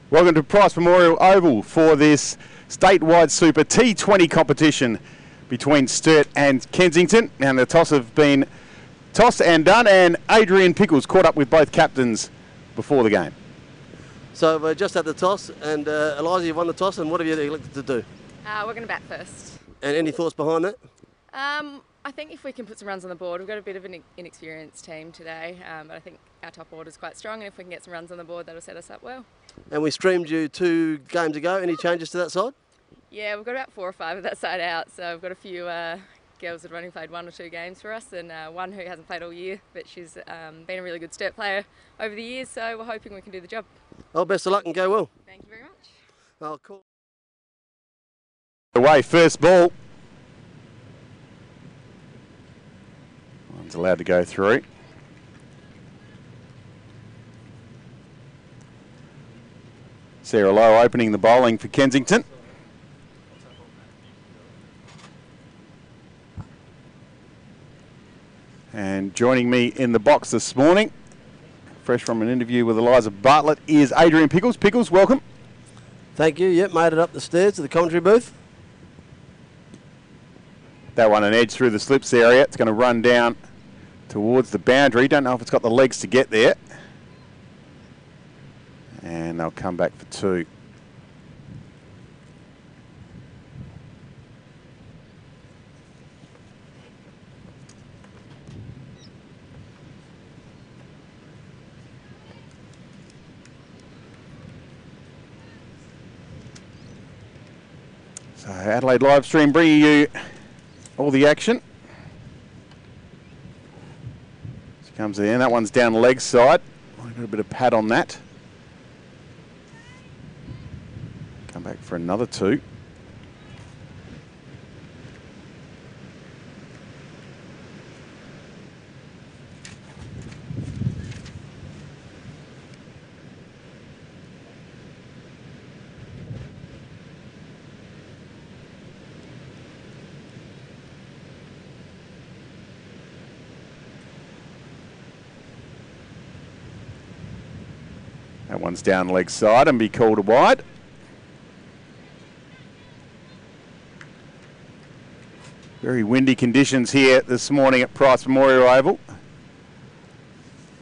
Welcome to Price Memorial Oval for this statewide Super T20 competition between Sturt and Kensington. And the toss have been tossed and done, and Adrian Pickles caught up with both captains before the game. So we're just at the toss, and Eliza, you won the toss, and what have you elected to do? We're going to bat first. And any thoughts behind that? I think if we can put some runs on the board, we've got a bit of an inexperienced team today, but I think our top order is quite strong, and if we can get some runs on the board, that'll set us up well. And we streamed you 2 games ago. Any changes to that side? Yeah, we've got about 4 or 5 of that side out, so we've got a few girls that have only played 1 or 2 games for us, and one who hasn't played all year, but she's been a really good Sturt player over the years, so we're hoping we can do the job. Oh, best of luck and go well. Thank you very much. Oh, cool. Away, first ball. One's allowed to go through. Sarah Lowe opening the bowling for Kensington. And joining me in the box this morning, fresh from an interview with Eliza Bartlett, is Adrian Pickles. Pickles, welcome. Thank you. Yep, made it up the stairs to the commentary booth. That one an edge through the slips area. It's going to run down towards the boundary. Don't know if it's got the legs to get there. And they'll come back for 2. So Adelaide live stream bringing you all the action. She comes in. That one's down the leg side. Got a bit of pad on that. Come back for another 2. That one's down leg side and be called wide. Very windy conditions here this morning at Price Memorial Oval.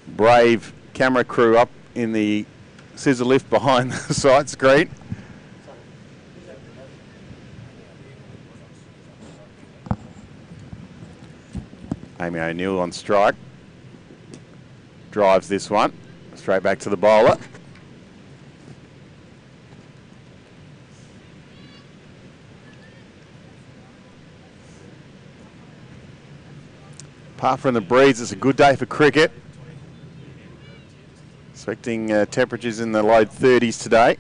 Brave camera crew up in the scissor lift behind the side screen. Amy O'Neill on strike. Drives this one. Straight back to the bowler. Apart from the breeze, it's a good day for cricket. Expecting temperatures in the low 30s today.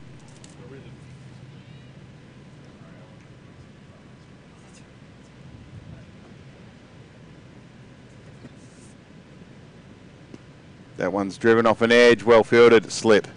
That one's driven off an edge, well fielded, slip.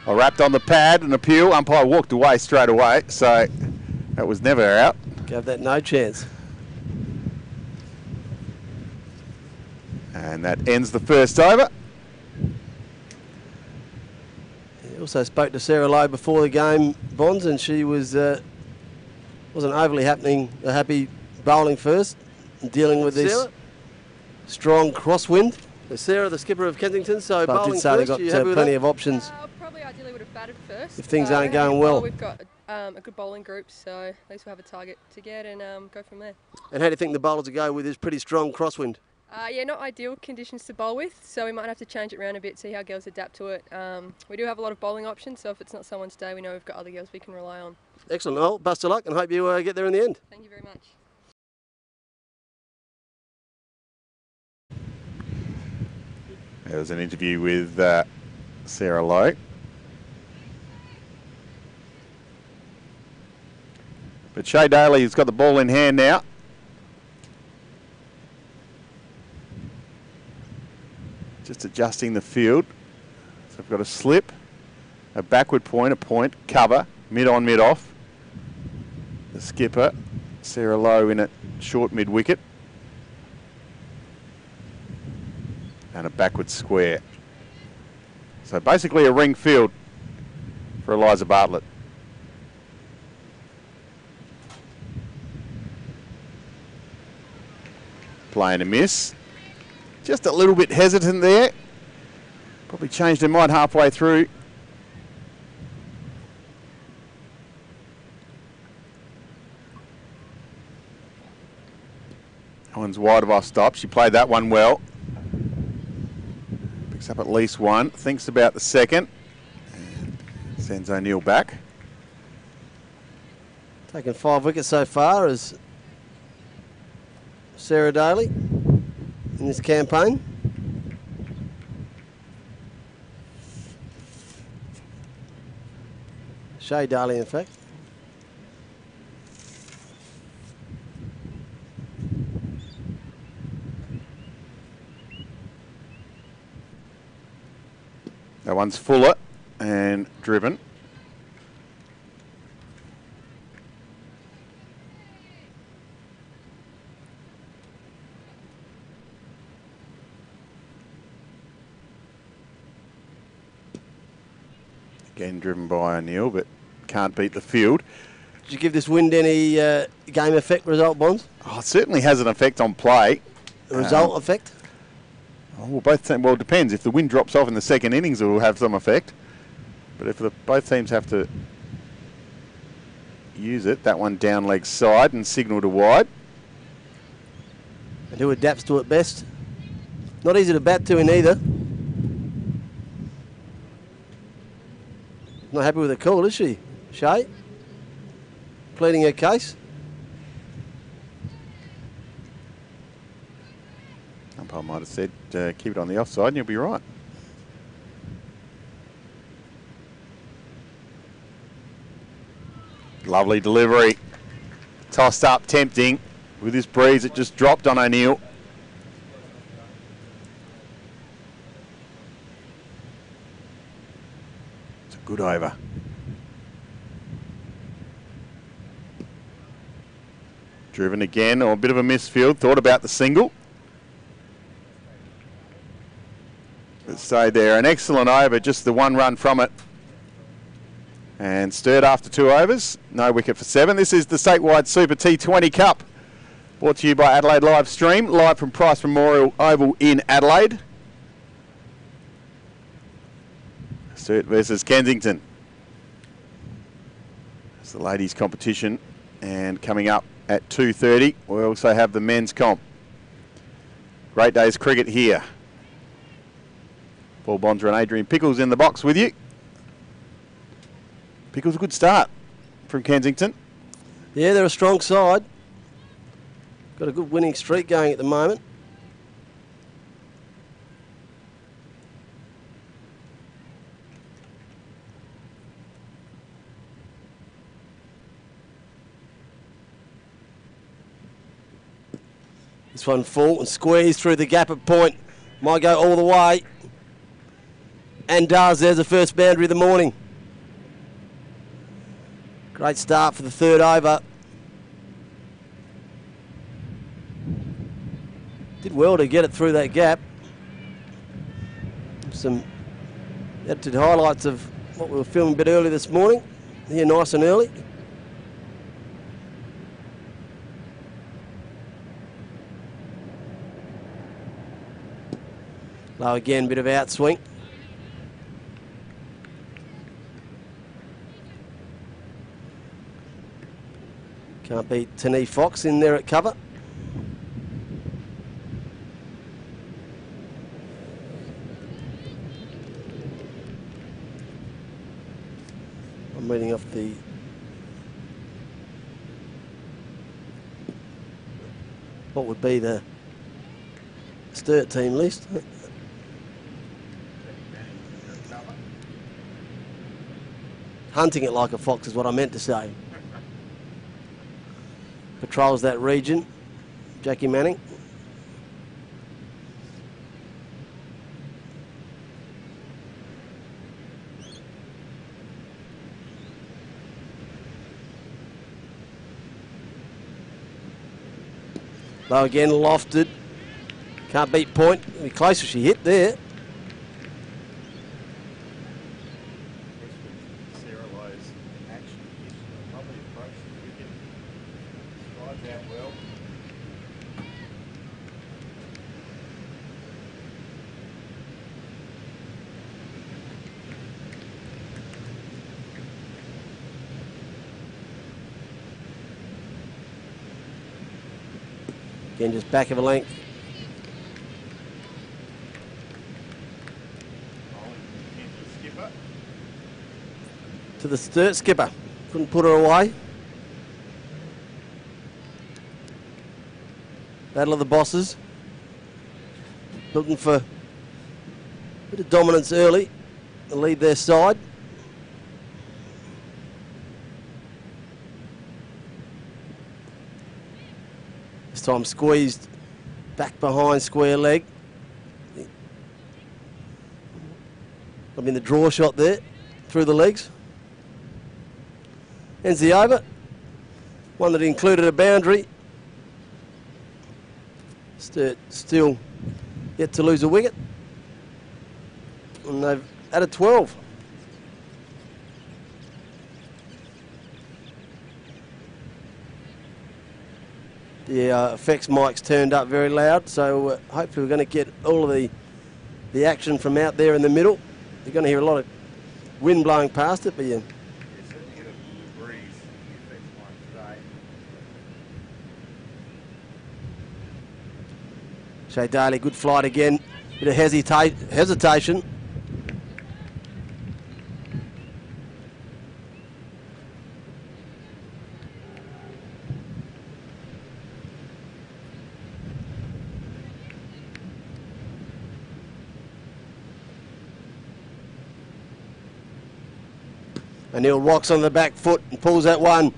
I wrapped on the pad, an appeal. Umpire walked away straight away, so that was never out. Gave that no chance. And that ends the first over. He also spoke to Sarah Lowe before the game, Bonds, and she was wasn't overly happy bowling first, and dealing with this strong crosswind. Sarah, the skipper of Kensington, so but bowling first. They've got plenty of options. Probably ideally would have batted first. If things aren't going well. We've got a good bowling group, so at least we'll have a target to get and go from there. And how do you think the bowlers will go with this pretty strong crosswind? Yeah, not ideal conditions to bowl with, so we might have to change it around a bit, see how girls adapt to it. We do have a lot of bowling options, so if it's not someone's day, we know we've got other girls we can rely on. Excellent. Well, best of luck and hope you get there in the end. Thank you very much. There was an interview with Sarah Lowe. But Shay Daly has got the ball in hand now. Just adjusting the field. So I've got a slip, a backward point, a point, cover, mid on, mid off. The skipper, Sarah Lowe, in at short mid wicket. And a backward square. So basically a ring field for Eliza Bartlett. Playing a miss. Just a little bit hesitant there. Probably changed her mind halfway through. That one's wide of off stop. She played that one well. Picks up at least one. Thinks about the second. And sends O'Neill back. Taken 5 wickets so far as Sarah Daly in this campaign. Shay Daly, in fact. That one's fuller and driven. Again driven by O'Neill, but can't beat the field. Did you give this wind any game effect result, Bonds? Oh, it certainly has an effect on play. The result effect? Well, well, it depends. If the wind drops off in the second innings, it will have some effect. But if both teams have to use it, that one down leg side and signal to wide. And who adapts to it best? Not easy to bat to in either. Not happy with the call, is she, Shay? Pleading her case. Umpire might have said, keep it on the offside and you'll be right. Lovely delivery. Tossed up, tempting. With this breeze, it just dropped on O'Neill. It's a good over. Driven again, or a bit of a misfield. Thought about the single. But stayed there. An excellent over, just the one run from it. And Sturt after 2 overs. No wicket for 7. This is the Statewide Super T20 Cup. Brought to you by Adelaide Live Stream. Live from Price Memorial Oval in Adelaide. Sturt versus Kensington. It's the ladies' competition. And coming up at 2:30, we also have the men's comp. Great day's cricket here. Paul Bonsor and Adrian Pickles in the box with you. Pickles, a good start from Kensington. Yeah, they're a strong side. Got a good winning streak going at the moment. This one full and squeezed through the gap at point. Might go all the way. And does. There's the first boundary of the morning. Great start for the 3rd over. Did well to get it through that gap. Some edited highlights of what we were filming a bit early this morning. Here nice and early. Low again, bit of outswing. Can't beat Tani Fox in there at cover. I'm reading off the what would be the Sturt team list. Hunting it like a fox is what I meant to say. patrols that region, Jackie Manning. Low again, lofted. Can't beat point. Be closer, she hit there. Again, just back of a length. To the Sturt skipper. Couldn't put her away. Battle of the bosses. Looking for a bit of dominance early to lead their side. This time squeezed back behind square leg. I mean the draw shot there through the legs. Ends the over. One that included a boundary. Sturt still yet to lose a wicket. And they've added 12. The effects mic's turned up very loud, so hopefully we're going to get all of the action from out there in the middle. You're going to hear a lot of wind blowing past it, but yeah. Shea Daly, good flight again. Bit of hesitation. O'Neill rocks on the back foot and pulls that one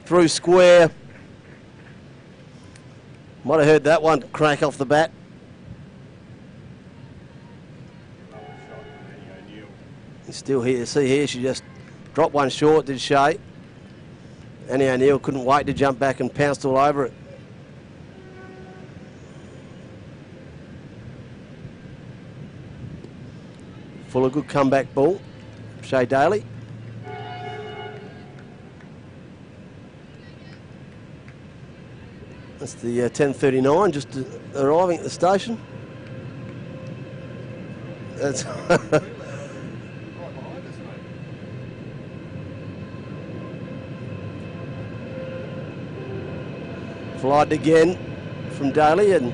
through square. Might have heard that one crack off the bat. He's still here. See here, she just dropped one short, did Shea. Annie O'Neill couldn't wait to jump back and pounced all over it. Full of good comeback ball. Shea Daly. That's the 10:39 just arriving at the station. That's flight again from Daly and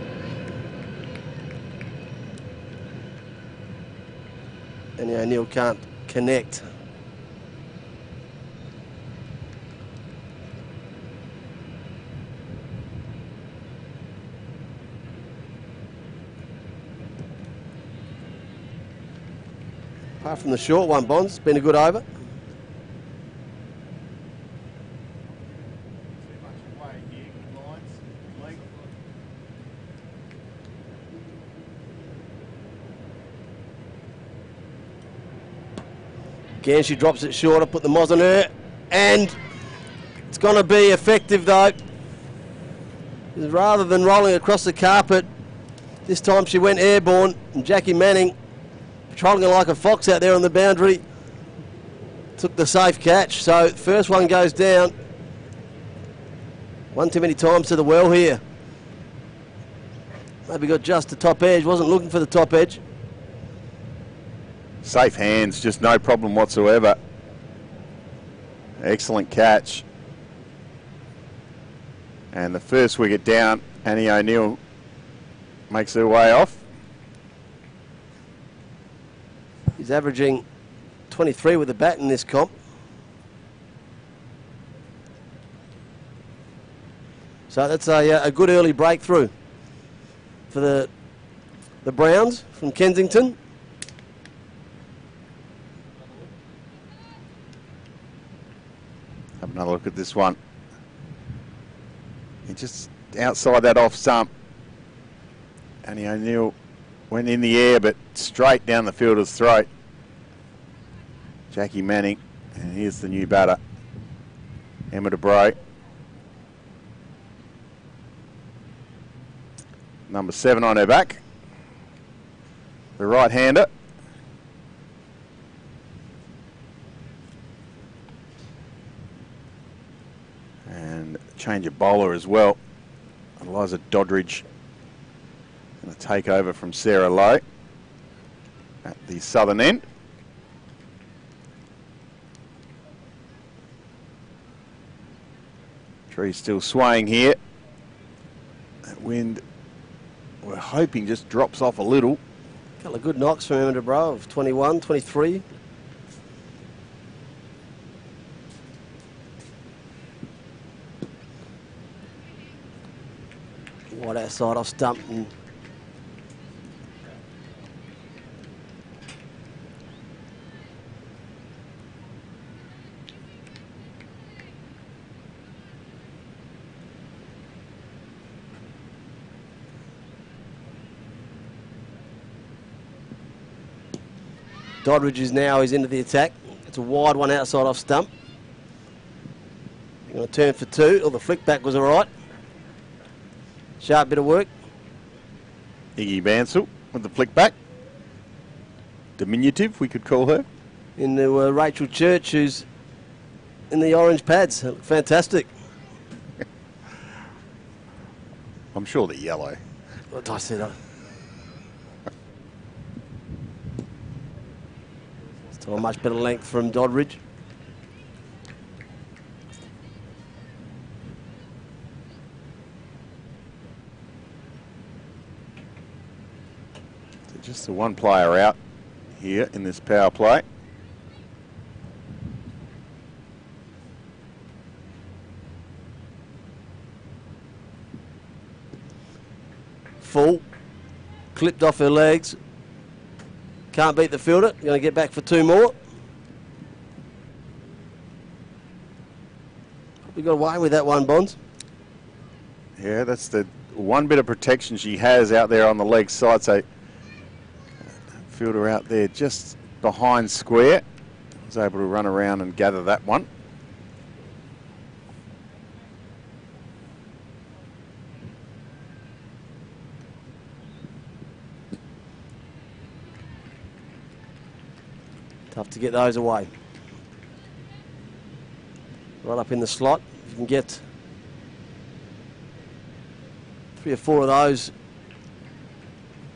O'Neill can't connect. Apart from the short one, Bonds, it's been a good over. Again, she drops it shorter, put the moz on her, and it's going to be effective though. Rather than rolling across the carpet, this time she went airborne, and Jackie Manning, patrolling her like a fox out there on the boundary, took the safe catch. So first one goes down. One too many times to the well here. Maybe got just the top edge, wasn't looking for the top edge. Safe hands, just no problem whatsoever. Excellent catch. And the first wicket down, Annie O'Neill makes her way off. He's averaging 23 with the bat in this comp. So that's a good early breakthrough for the Browns from Kensington. Have another look at this one. just outside that off stump. Annie O'Neill went in the air, but straight down the fielder's throat. Jackie Manning, and here's the new batter, Emma DeBray. Number 7 on her back. The right-hander. And change of bowler as well. Eliza Doddridge going to take over from Sarah Lowe at the southern end. Tree still swaying here. That wind, we're hoping, just drops off a little. A couple of good knocks from Emma DeBrow of 21, 23. Wide outside off stump. And Doddridge is into the attack. It's a wide one outside off stump. Going to turn for 2. Oh, the flick back was all right. Sharp bit of work. Iggy Bansell with the flick back. Diminutive, we could call her. Into Rachel Church, who's in the orange pads. They look fantastic. I'm sure they're yellow. What did I say that? Still a much better length from Doddridge. So just the one player out here in this power play. Full. Clipped off her legs. Can't beat the fielder. Going to get back for 2 more. We got away with that one, Bonds. Yeah, that's the one bit of protection she has out there on the leg side. So fielder out there just behind square was able to run around and gather that one. Tough to get those away. Right up in the slot. If you can get 3 or 4 of those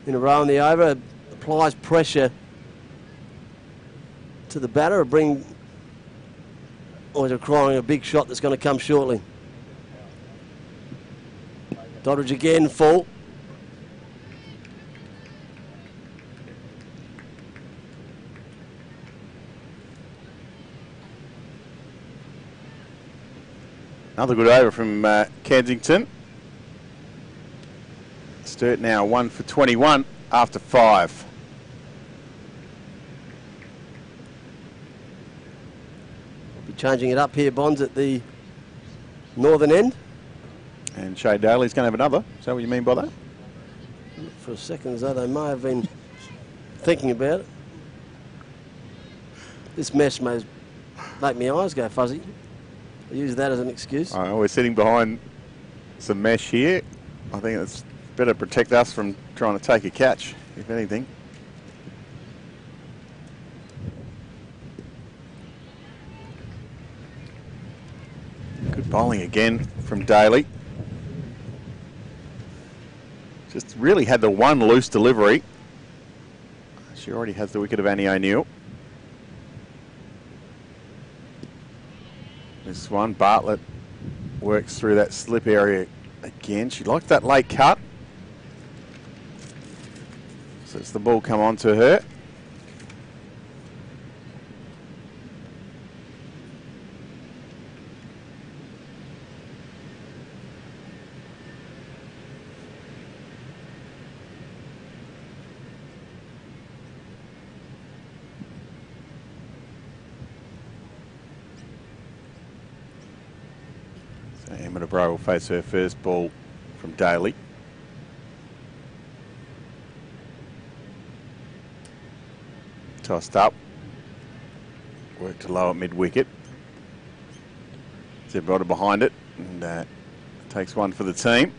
in a row in the over, applies pressure to the batter, always requiring a big shot that's going to come shortly. Doddridge again, full. Another good over from Kensington. Sturt now 1 for 21 after 5. We'll be changing it up here, Bonds, at the northern end. And Shay Daly's going to have another. Is that what you mean by that? For a second, as though they may have been thinking about it. This mesh may make my eyes go fuzzy. I use that as an excuse. We're sitting behind some mesh here. I think it's better protect us from trying to take a catch, if anything. Good bowling again from Daly. Just really had the one loose delivery. She already has the wicket of Annie O'Neill. This one, Bartlett works through that slip area again. She liked that late cut. So it's the ball come on to her. Emma Bro will face her first ball from Daly. Tossed up. Worked to low at mid-wicket. Zebrotta behind it, and takes one for the team.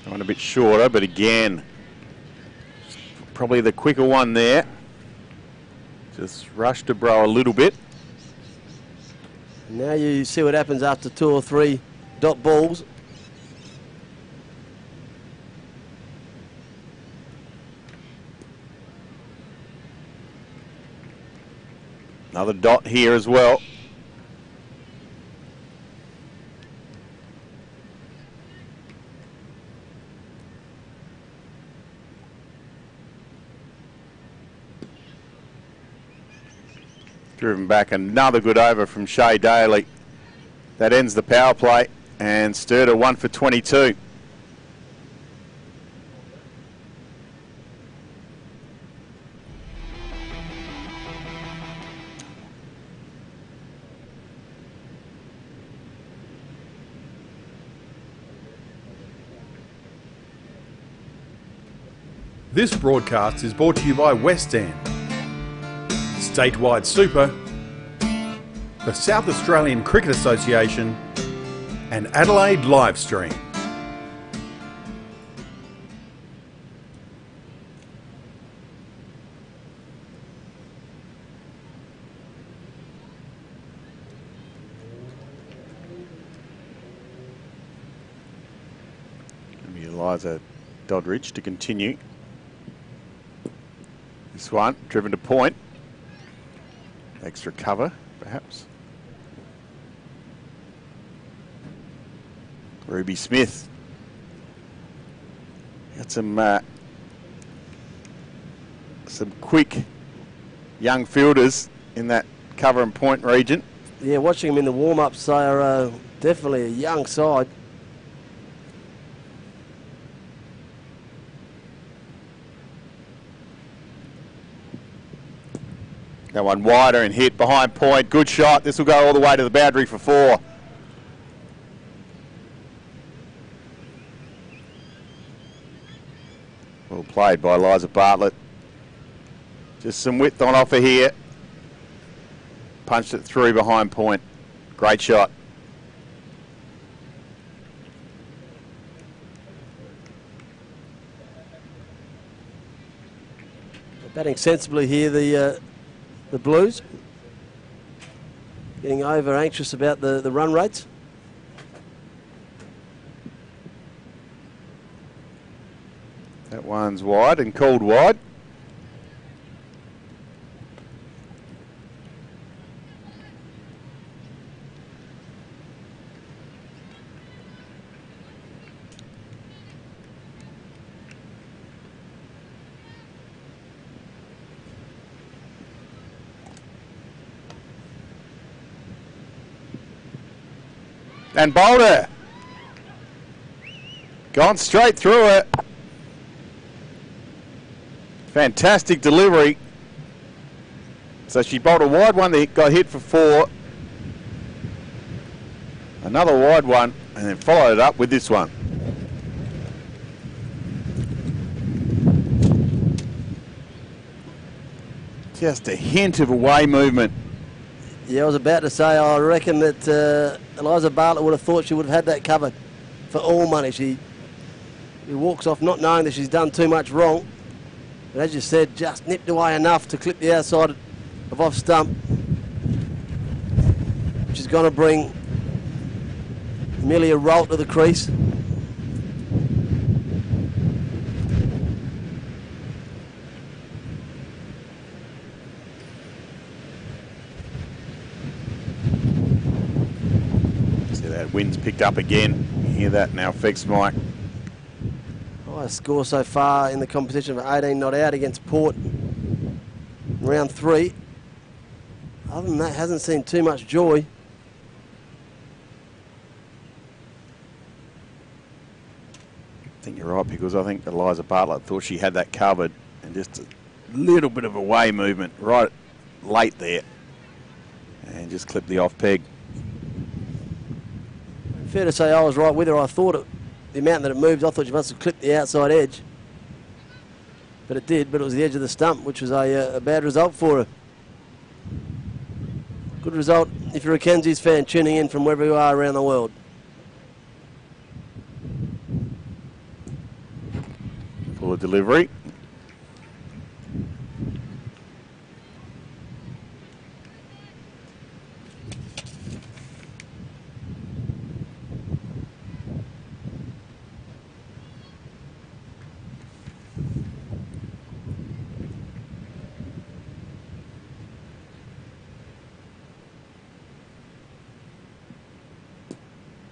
One a bit shorter, but again, probably the quicker one there. Just rushed to Bro a little bit. Now you see what happens after 2 or 3 dot balls. Another dot here as well. Driven back, another good over from Shea Daly. That ends the power play, and Sturt 1 for 22. This broadcast is brought to you by West End, Statewide Super, the South Australian Cricket Association, and Adelaide Livestream. Eliza Doddridge to continue. This one driven to point. Extra cover, perhaps. Ruby Smith. Got some quick young fielders in that cover and point region. Yeah, watching them in the warm-ups, they are definitely a young side. That one wider and hit behind point. Good shot. This will go all the way to the boundary for 4. Well played by Eliza Bartlett. Just some width on offer here. Punched it through behind point. Great shot. Batting sensibly here, the Blues. Getting over anxious about the run rates. That one's wide and called wide. And Boulder. Gone straight through it. Fantastic delivery. So she bowled a wide one that got hit for 4. Another wide one, and then followed it up with this one. Just a hint of away movement. Yeah, I was about to say, I reckon that Eliza Bartlett would have thought she would have had that covered for all money. She walks off not knowing that she's done too much wrong. But as you said, just nipped away enough to clip the outside of off stump, which is going to bring Amelia Rolt to the crease. Wind's picked up again. You hear that now, fixed Mike. Highest score so far in the competition of 18 not out against Port in round 3. Other than that, hasn't seen too much joy. think you're right, because I think Eliza Bartlett thought she had that covered, and just a little bit of a way movement right late there, and just clipped the off peg. Fair to say I was right with her. I thought the amount that it moved, I thought she must have clipped the outside edge. But it did, but it was the edge of the stump, which was a bad result for her. Good result if you're a Kensies fan tuning in from wherever you are around the world. Full of delivery.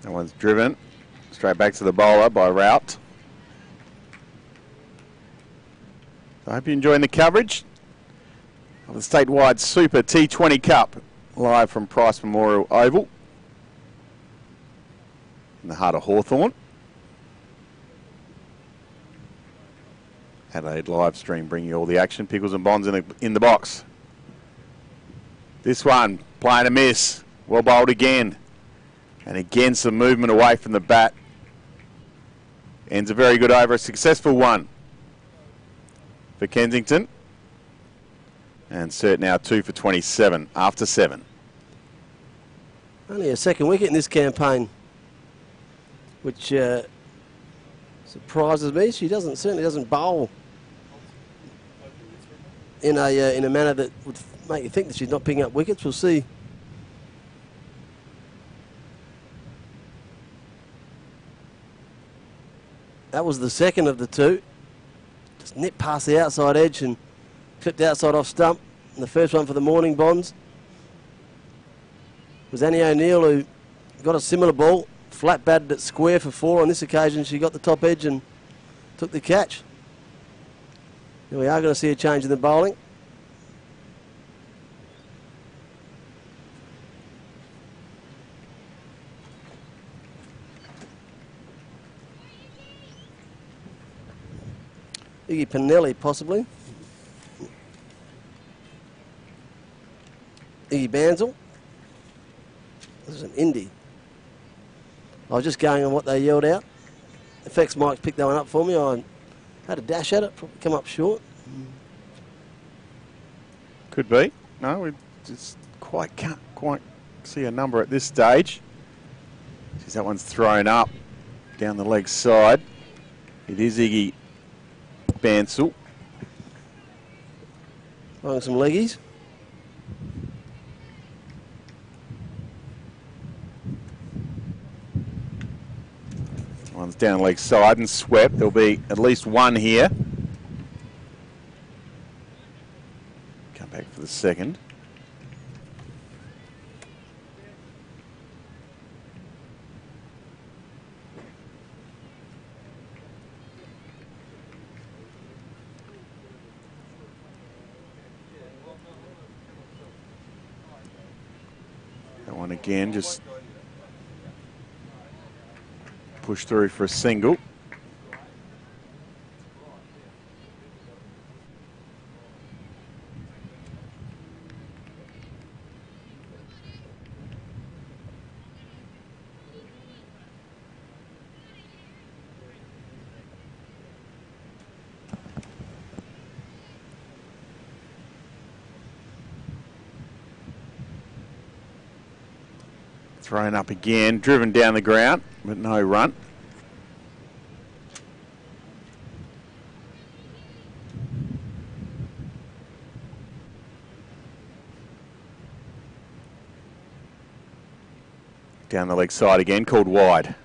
That one's driven straight back to the bowler by Rout. I hope you're enjoying the coverage of the Statewide Super T20 Cup, live from Price Memorial Oval in the heart of Hawthorn. Adelaide live stream bringing you all the action. Pickles and Bonds in the box. This one playing a miss, well bowled again, and again some movement away from the bat. Ends a very good over, a successful one for Kensington. And Sturt now 2 for 27 after 7. Only a second wicket in this campaign, which surprises me. She certainly doesn't bowl in a manner that would make you think that she's not picking up wickets. We'll see. That was the second of the two. Just nipped past the outside edge and clipped outside off stump. And the first one for the morning, Bonds, was Annie O'Neill, who got a similar ball, flat batted at square for 4. On this occasion, she got the top edge and took the catch. And we are going to see a change in the bowling. Iggy Pinelli, possibly. Iggy Bansal. This is an indie. I was just going on what they yelled out. FX Mike picked that one up for me. I had a dash at it, probably come up short. Could be. No, we just can't quite see a number at this stage. Sees that one's thrown up down the leg side. It is Iggy Bansal. Throwing some leggies. One's down leg side and swept. There'll be at least one here. Come back for the second. That one again, just push through for a single. Thrown up again, driven down the ground, but no run. Down the leg side again, called wide.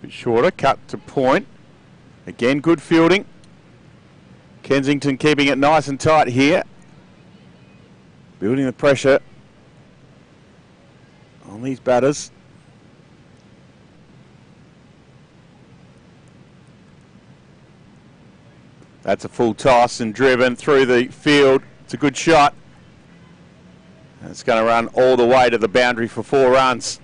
Shorter, cut to point. Again, good fielding. Kensington keeping it nice and tight here. Building the pressure on these batters. That's a full toss and driven through the field. It's a good shot. And it's going to run all the way to the boundary for 4 runs.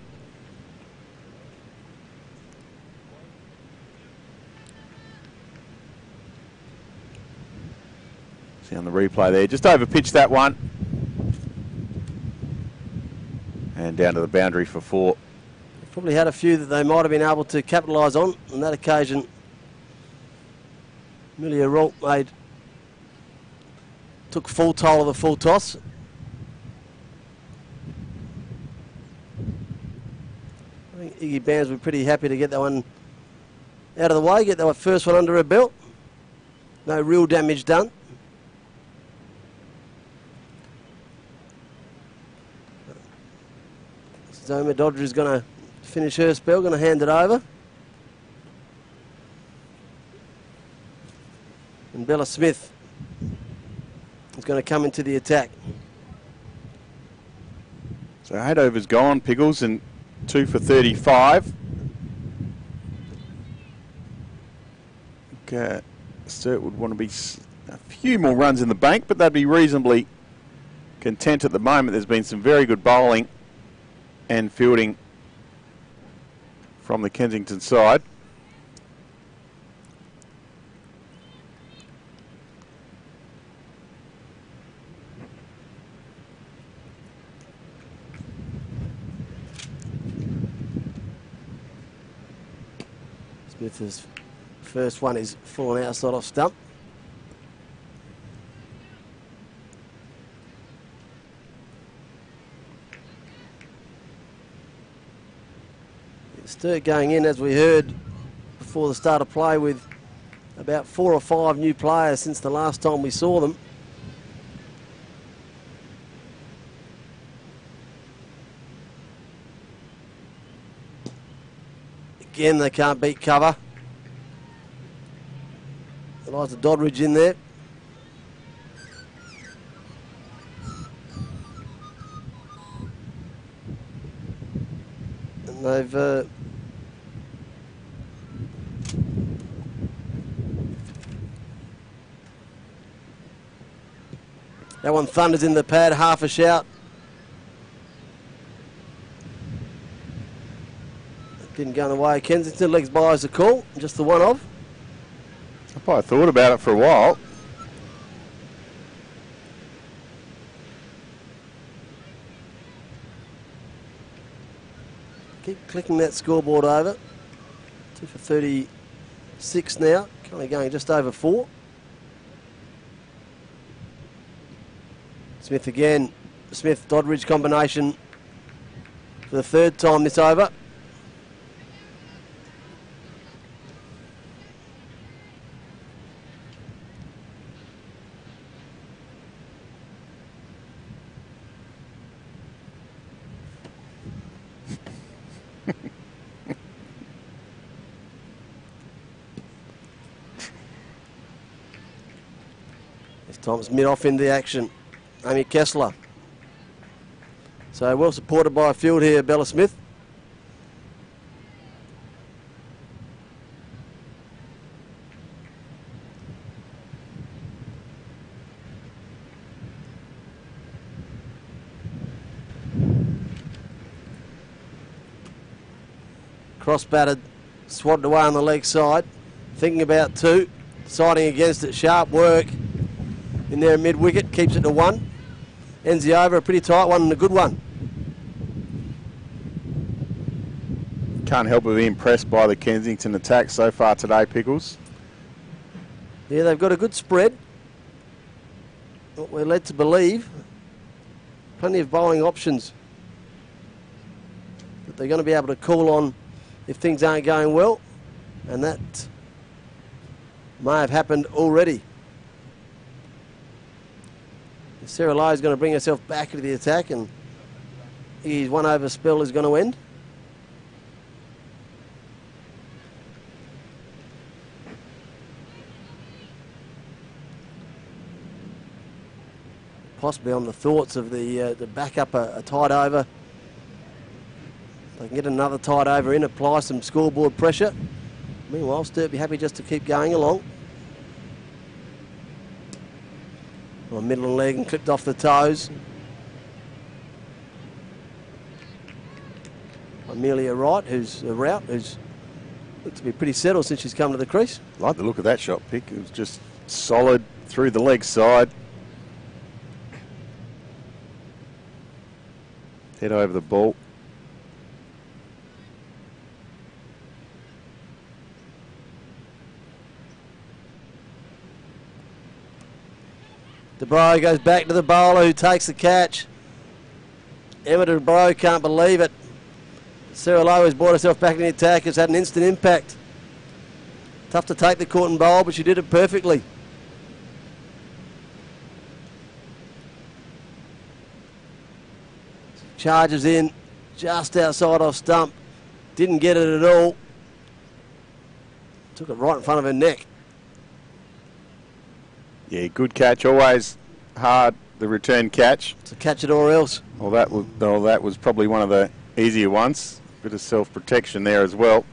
See on the replay there, just over pitched that one. And down to the boundary for 4. Probably had a few that they might have been able to capitalise on that occasion. Amelia Rolt took full toll of the full toss. I think Iggy Bands were pretty happy to get that one out of the way, get that first one under her belt. No real damage done. Zoma Dodger is going to finish her spell, going to hand it over. And Bella Smith is going to come into the attack. So 8 overs gone, Pickles, and 2 for 35. Sturt would want to be a few more runs in the bank, but they'd be reasonably content at the moment. There's been some very good bowling and fielding from the Kensington side. Smith's first one is falling outside off stump. Sturt going in, as we heard before the start of play, with about 4 or 5 new players since the last time we saw them. Again, they can't beat cover. Eliza Doddridge in there. And they've that one thunders in the pad, half a shout. Didn't go away. Kensington legs by as a call, just the one of. I probably thought about it for a while. Keep clicking that scoreboard over. 2 for 36 now, kind of going just over 4. Smith again, Smith-Doddridge combination for the 3rd time this over. This time it's mid-off in the action. Amy Kessler. So well supported by a field here, Bella Smith. Cross-batted, swatted away on the leg side. Thinking about 2, deciding against it. Sharp work in there mid-wicket, keeps it to 1. Ends the over, a pretty tight one and a good one. Can't help but be impressed by the Kensington attack so far today, Pickles. Yeah, they've got a good spread. What we're led to believe. Plenty of bowling options that they're going to be able to call on if things aren't going well. And that may have happened already. Sarah Lowe is going to bring herself back into the attack, and his 1 over spell is going to end. Possibly on the thoughts of the backup a tight over. They can get another tight over in, apply some scoreboard pressure. Meanwhile, Sturt be happy just to keep going along. On middle leg and clipped off the toes. Amelia Wright, who's a route, who's looked to be pretty settled since she's come to the crease. Like the look of that shot pick. It was just solid through the leg side. Head over the ball. DeBro goes back to the bowler who takes the catch. Emma DeBro can't believe it. Sarah Lowe has brought herself back in the attack. It's had an instant impact. Tough to take the court and bowl, but she did it perfectly. Charges in just outside off stump. Didn't get it at all. Took it right in front of her neck. Yeah, good catch. Always hard, the return catch. It's a catch it or else. Well, that was probably one of the easier ones. Bit of self-protection there as well.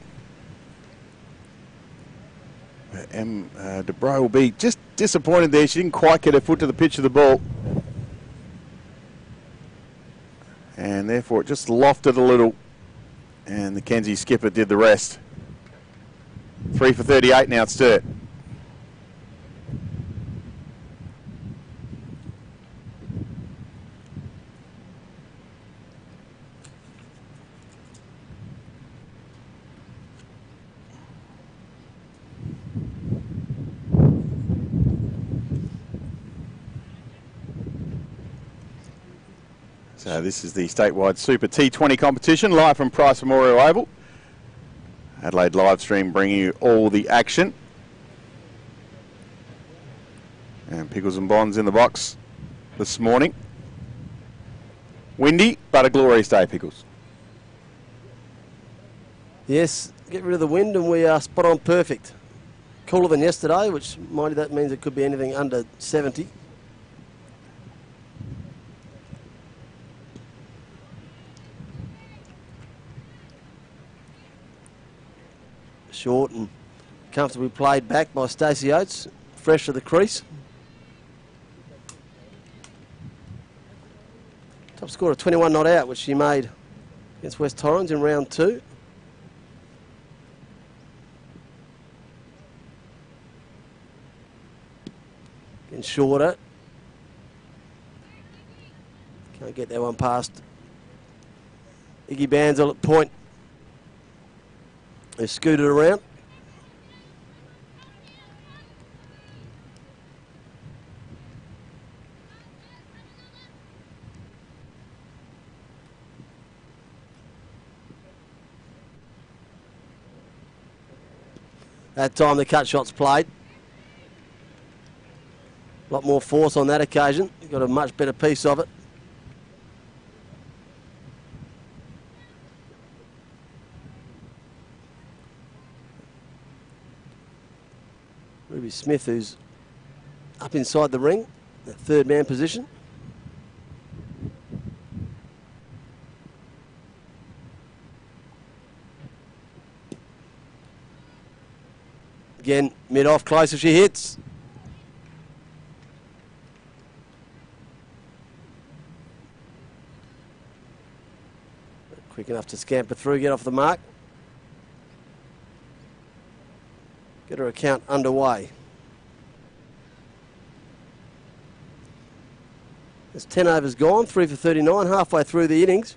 DeBro will be just disappointed there. She didn't quite get her foot to the pitch of the ball. And therefore it just lofted a little. And the Kenzie skipper did the rest. 3 for 38 now at Sturt. So this is the statewide Super T20 competition, live from Price Memorial Oval. Adelaide live stream bringing you all the action. And Pickles and Bonds in the box this morning. Windy, but a glorious day, Pickles. Yes, get rid of the wind and we are spot on perfect. Cooler than yesterday, which mind you, that means it could be anything under 70. Short and comfortably played back by Stacey Oates, fresh to the crease. Top score of 21 not out, which she made against West Torrens in round 2. Getting shorter. Can't get that one past Iggy Banzel at point. They scooted around. That time the cut shots played. A lot more force on that occasion. Got a much better piece of it. Ruby Smith, who's up inside the ring, that third man position. Again, mid-off close if she hits. Quick enough to scamper through, get off the mark. Get her account underway. There's 10 overs gone, 3 for 39, halfway through the innings.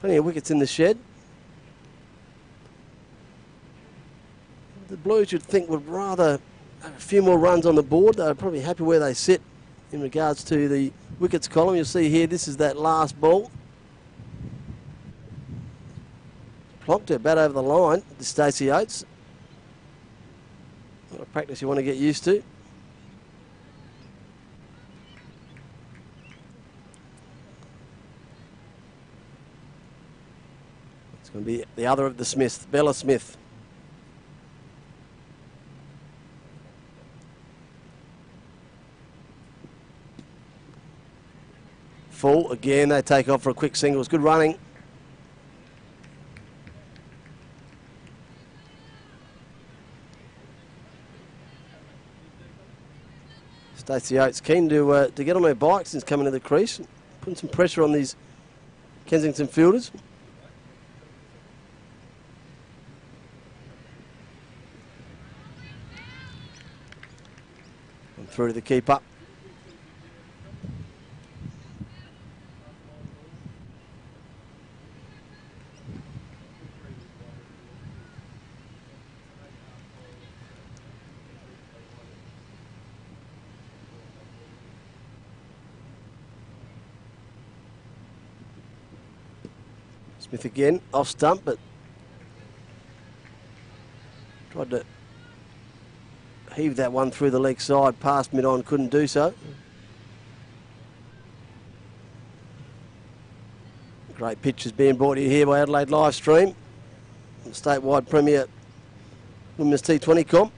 Plenty of wickets in the shed. The Blues, you'd think, would rather have a few more runs on the board. They're probably happy where they sit in regards to the wickets column. You'll see here, this is that last ball. Plonked her bat over the line to Stacey Oates. A lot of practice you want to get used to. It's going to be the other of the Smiths, Bella Smith. Full again, they take off for a quick single. It's good running. Stacey Oates keen to get on her bike since coming to the crease, putting some pressure on these Kensington fielders. And through to the keeper. Smith again, off stump, but tried to heave that one through the leg side, past mid-on, couldn't do so. Great pictures being brought to you here by Adelaide Live Stream, the statewide premier Women's T20 comp.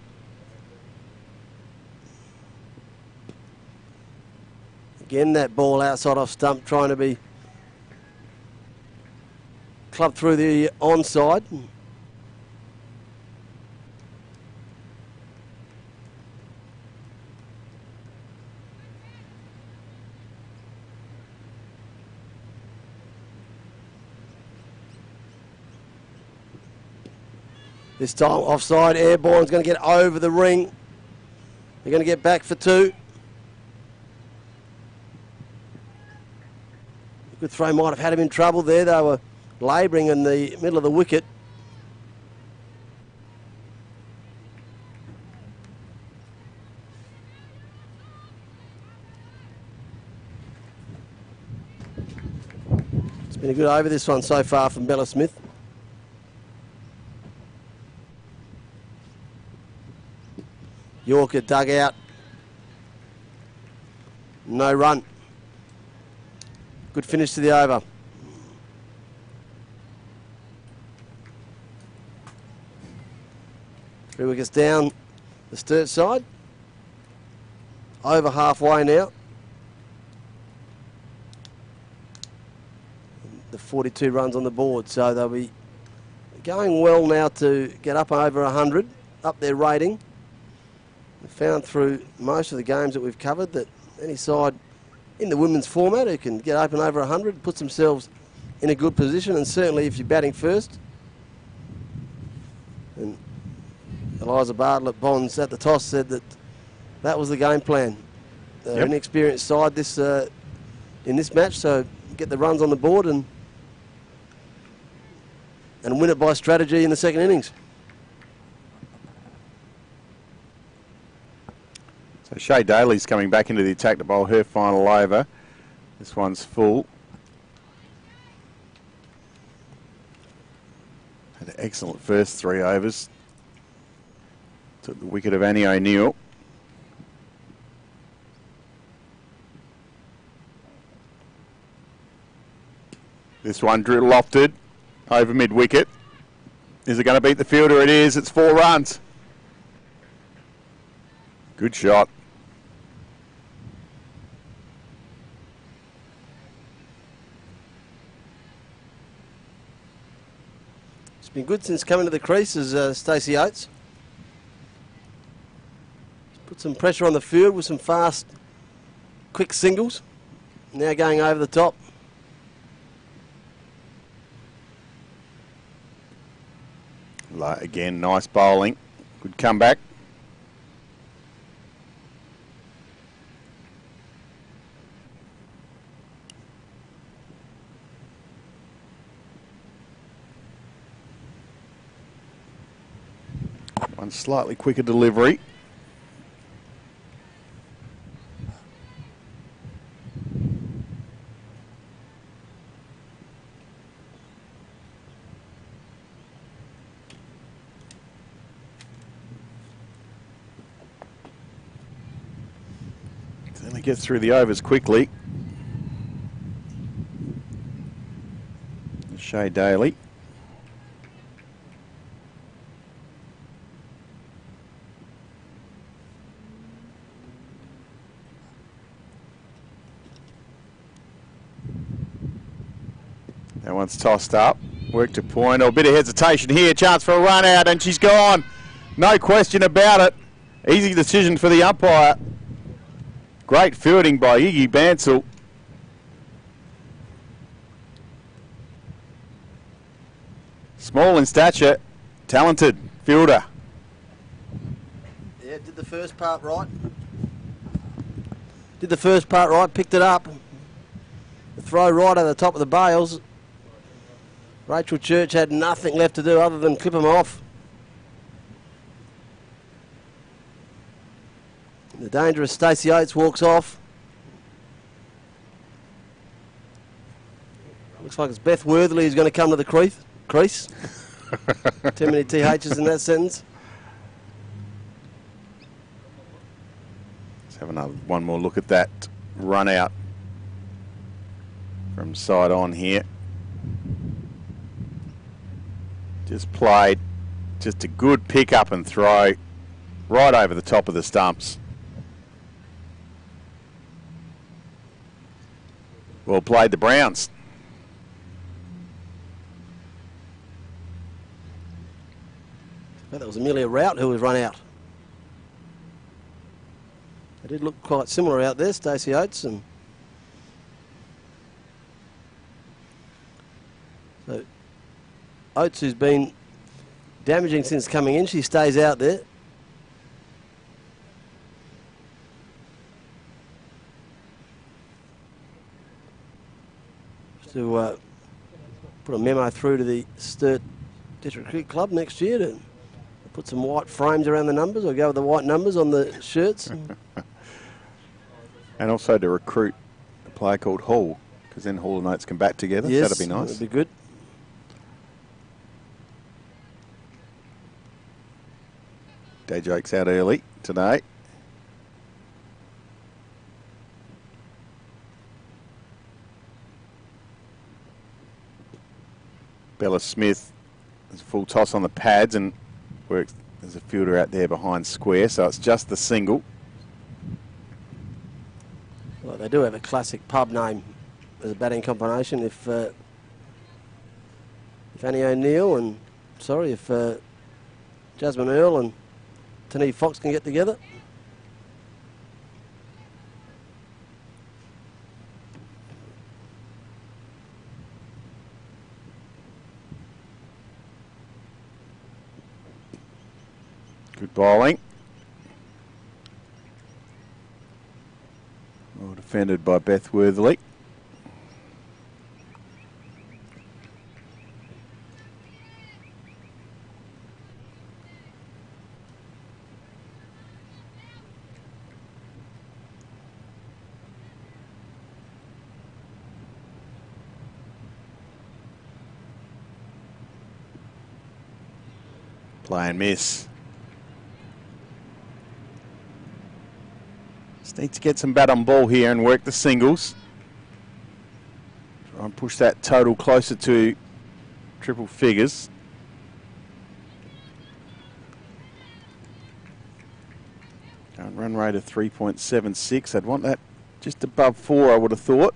Again, that ball outside off stump, trying to be clubbed through the onside. This time offside, airborne's going to get over the ring. They're going to get back for two. Good throw, might have had him in trouble there. They were labouring in the middle of the wicket. It's been a good over this one so far from Bella Smith. Yorker dug out. No run. Good finish to the over. 3 wickets down the Sturt side. Over halfway now. The 42 runs on the board, so they'll be going well now to get up over 100, up their rating. We've found through most of the games that we've covered that any side in the women's format who can get open over 100 puts themselves in a good position, and certainly if you're batting first. And Eliza Bartlett Bonds at the toss said that that was the game plan. They're an experienced side this in this match, so get the runs on the board and win it by strategy in the second innings. So Shay Daly's coming back into the attack to bowl her final over. This one's full. Had an excellent first 3 overs. Took the wicket of Annie O'Neill. This one drew lofted over mid-wicket. Is it going to beat the fielder? It is. It's 4 runs. Good shot. It's been good since coming to the crease as Stacey Oates. Put some pressure on the field with some fast, quick singles. Now going over the top. Again, nice bowling. Good comeback. One slightly quicker delivery. Then they get through the overs quickly. Shay Daly. That one's tossed up. Work to point. Oh, a bit of hesitation here. Chance for a run out, and she's gone. No question about it. Easy decision for the umpire. Great fielding by Iggy Bansal. Small in stature, talented fielder. Yeah, did the first part right. Did the first part right, picked it up. The throw right over the top of the bails. Rachel Church had nothing left to do other than clip them off. The dangerous Stacey Oates walks off. Looks like it's Beth Worthley who's going to come to the crease. Too many THs in that sentence. Let's have one more look at that run out from side on here. Just played, just a good pick up and throw right over the top of the stumps. Well played, the Browns. That was Amelia Rout who was run out. They did look quite similar out there, Stacey Oates. And so Oates, who's been damaging since coming in, she stays out there. To put a memo through to the Sturt District Cricket Club next year to put some white frames around the numbers, or go with the white numbers on the shirts. And also to recruit a player called Hall, because then Hall and Oates can bat together. Yes, that'd be nice. That'd be good. Day Jake's out early today. Bella Smith has a full toss on the pads and works as a fielder out there behind square, so it's just the single. Well, they do have a classic pub name as a batting combination. If Annie O'Neill and, if Jasmine Earl and Tani Fox can get together. Good bowling. Well defended by Beth Worthley. Play and miss. Just need to get some bat on ball here and work the singles. Try and push that total closer to triple figures. Current run rate of 3.76. I'd want that just above 4, I would have thought.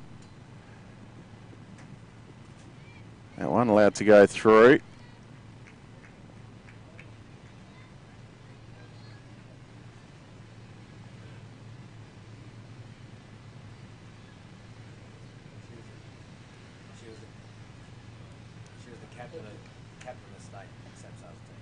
That one allowed to go through. Captain of the state, Sam Sales team.